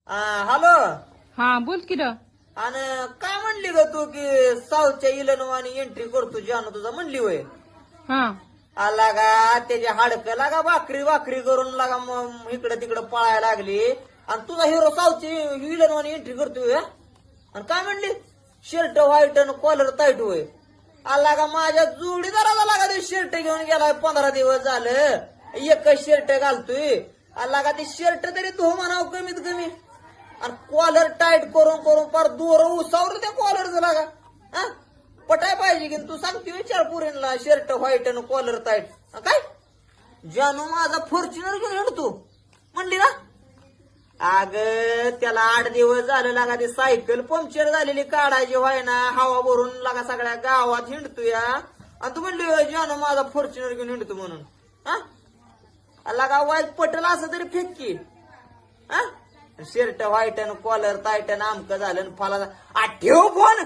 Hello. हा बोल की र. आणि काय म्हणली ग तू की साऊथच्या इलनवानी एंट्री करतो जानू तुझा म्हणली होय. हा आला का त्याचे हाडकं लागा भाकरी करून लागा इकडं तिकडं पळायला लागली आणि तुझा हिरो साऊथची इलनवानी एंट्री करतोय हा? आणि काय म्हणली शर्ट व्हाईट आणि कॉलर टाईट होय. आला का माझ्या जोडीदाराला लागा ते शर्ट घेऊन गेलाय 15 दिवस झालं एकच शर्ट घालतोय. आला का ते शर्ट तरी धुव म्हणाव कमीत कमी आणि कॉलर टाईट करून करून फार दूर उसावर त्या कॉलरचं लागा हा पटाय पाहिजे की तू सांगते विचार पुरीला शर्ट व्हाईट आणि कॉलर टाईट काय जानू माझा फॉर्च्युनर घेऊन येतो म्हणली ना. अग त्याला 8 दिवस झालं लागा ती सायकल पंक्चर झालेली काढायची व्हाय ना हवा भरून लागा सगळ्या गावात हिंडतो या आणि तू म्हणली जानू माझा फॉर्च्युनर घेऊन हिंडतो म्हणून हा लागा वाईट पटल असं तरी फेक की हा शर्ट व्हाईट आणि कॉलर टाईट आणि आमकं झालं फला ठेव फोन.